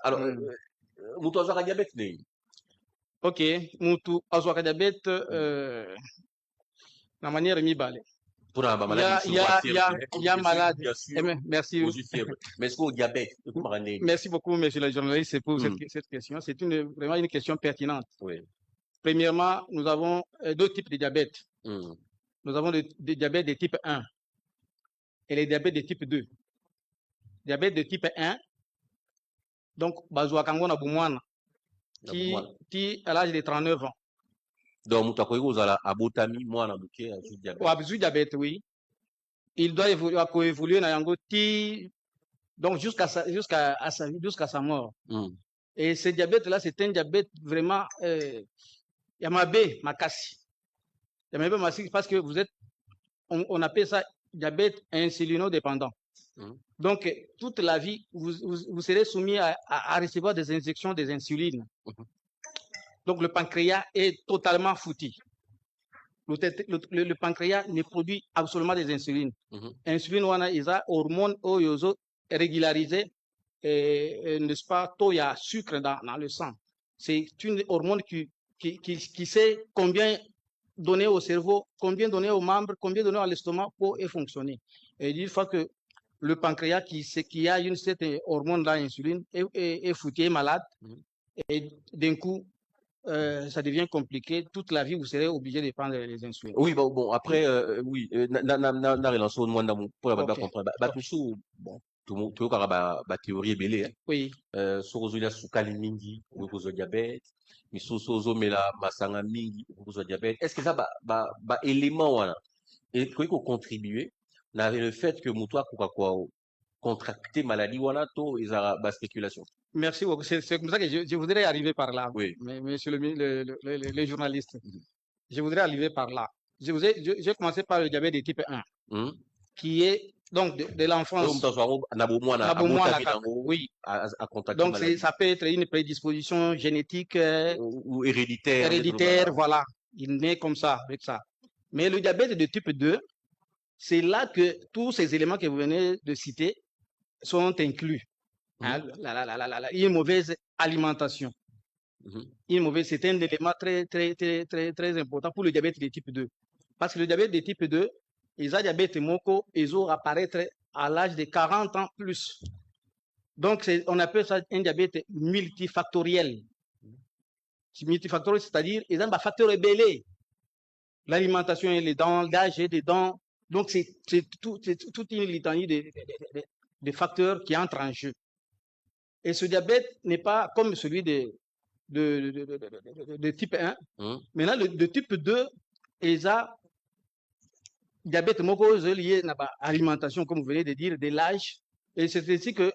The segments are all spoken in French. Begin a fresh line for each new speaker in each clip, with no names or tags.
Alors,
Mm.
mutu azwaka diabète nini?
Ok, mutu azwaka diabète na manière mibale.
Mpona
Il y
bamaladi
a, il y
mosusu
a, il y
fièvre
a, il y a
bien sûr
malade.
bien
Eh
sûr
bien, merci.
ozwi fièvre mais soki diabète ekomaka ndenge?
Merci beaucoup, monsieur le journaliste, pour
Mm.
cette question. C'est vraiment une question pertinente.
Oui.
Premièrement, nous avons deux types de diabète.
Mm.
Nous avons le diabète de type 1 et le diabète de type 2. Diabète de type 1, donc, bazouakango na boumouana, qui à l'âge de 39 ans.
Donc, mutu akoki kozala abotami mwana moke azwi
Ou
diabète.
azwi diabète, oui. Il doit évoluer na yango donc jusqu'à sa mort.
Mm.
Et ce diabète-là, c'est un diabète vraiment Yamabe Makasi. Yamabe Makasi parce que on appelle ça diabète insulinodépendant. Mm. Donc, toute la vie, vous serez soumis à recevoir des injections des insulines. Mm. Donc, le pancréas est totalement foutu. Le pancréas ne produit absolument des insulines. Insuline, il y a hormones régularisées, n'est-ce pas, il y a sucre dans le sang. C'est une hormone qui sait combien donner au cerveau, combien donner aux membres, combien donner à l'estomac pour fonctionner. Et une fois que le pancréas qui a cette hormone là, insuline, est foutu, est malade, et d'un coup, ça devient compliqué. Toute la vie, vous serez obligé de prendre les insulines.
Oui, bon, après, oui, na relance au moins pour la comprendre. Bon, tout le monde a théorie belé.
Oui.
Sokozolia sukali mingi, okozwa diabète, misusu ozomela masanga mingi, okozwa diabète. Est-ce que ça, élément, voilà, et qu'on contribuer, na le fait que mutu akoka kwa contracter maladie, voilà, to, ils ont spéculation.
Merci beaucoup. C'est comme ça que je voudrais arriver par là.
Oui.
Mais, monsieur le journaliste, je voudrais arriver par là. J'ai commencé par le diabète de type 1, qui est donc de l'enfance. Oui. Donc, ça peut être une prédisposition génétique
ou héréditaire.
Héréditaire, voilà. Il naît comme ça, avec ça. Mais le diabète de type 2, c'est là que tous ces éléments que vous venez de citer sont inclus. Hein, une mauvaise alimentation. C'est un élément très important pour le diabète de type 2. Parce que le diabète de type 2, les diabète moko, ils ont apparaître à l'âge de 40 ans plus. Donc, on appelle ça un diabète multifactoriel. Multifactoriel, c'est-à-dire, ils ont un facteur rebellé. L'alimentation et les dents, l'âge et les dents. Donc, c'est toute une litanie de facteurs qui entrent en jeu. Et ce diabète n'est pas comme celui de type 1. Maintenant, de type 2, il a diabète lié à l'alimentation, comme vous venez de dire, de l'âge. Et c'est ainsi que,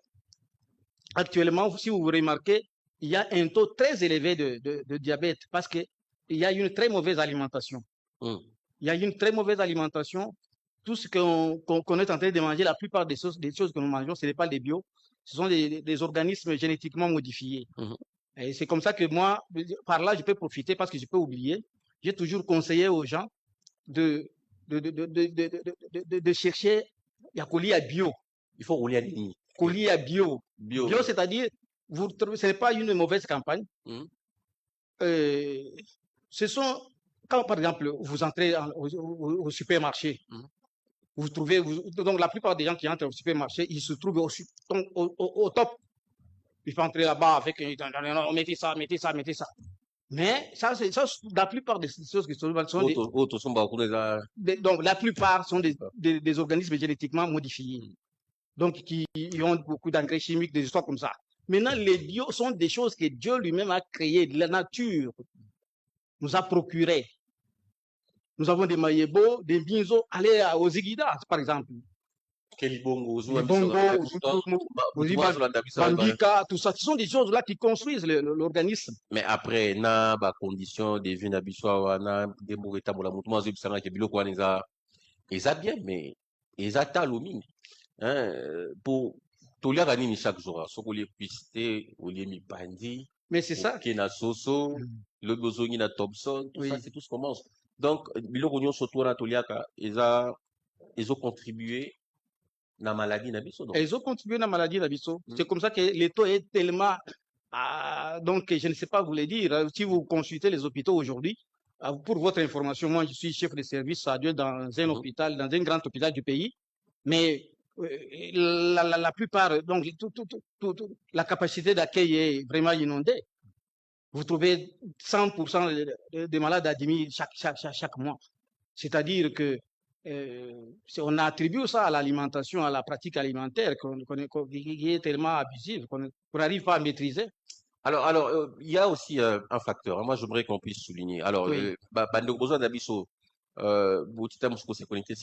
actuellement, si vous remarquez, il y a un taux très élevé de diabète parce qu'il y a une très mauvaise alimentation. Il y a une très mauvaise alimentation. Tout ce qu'on est en train de manger, la plupart des choses que nous mangeons, ce n'est pas des bio, ce sont des organismes génétiquement modifiés. Et c'est comme ça que moi, par là, je peux profiter parce que je peux oublier. J'ai toujours conseillé aux gens de chercher la colis à bio.
Il faut rouler à ligne.
Colis à bio. Bio, c'est-à-dire, ce n'est pas une mauvaise campagne. Ce sont, quand par exemple, vous entrez au supermarché, vous trouvez, donc la plupart des gens qui entrent au supermarché, ils se trouvent au top. Il faut entrer là-bas avec mettez ça. Mais ça, la plupart des choses qui sont donc la plupart sont des organismes génétiquement modifiés. Donc qui ont beaucoup d'engrais chimiques, des histoires comme ça. Maintenant, les bio sont des choses que Dieu lui-même a créées, de la nature nous a procuré. Nous avons des maïebo, des binzo, allez aux Zigida, par exemple. Bandika, tout ça, ce sont des choses là qui construisent l'organisme.
Mais après, na ba condition de vie na biswa na de boureta bola mutu mazo bisanga ke biloko wana eza bien mais eza talo mingi. Hein, pour toliaka nini chaque jour soko li pisté au li mi bandi.
Mais c'est ça
qui na soso le bozongi na Thompson tout ça c'est tout ce qu'on mange. Donc biloko nyon soto na toliaka ils ont contribué la maladie nabiso donc.
Ils ont contribué à la maladie d'Abisso.
Mm.
C'est comme ça que le taux est tellement... donc, je ne sais pas vous le dire. Si vous consultez les hôpitaux aujourd'hui, pour votre information, moi, je suis chef de service adjoint dans un
Mhm.
hôpital, dans un grand hôpital du pays. Mais la plupart, donc, la capacité d'accueil est vraiment inondée. Vous trouvez 100% des malades admis chaque mois. C'est-à-dire que on attribue ça à l'alimentation, à la pratique alimentaire qui est tellement abusive qu'on n'arrive pas à maîtriser.
Alors, il y a aussi un facteur, hein, moi j'aimerais qu'on puisse souligner. Alors,
Oui.
bando besoin d'abisso, botita musko se connecter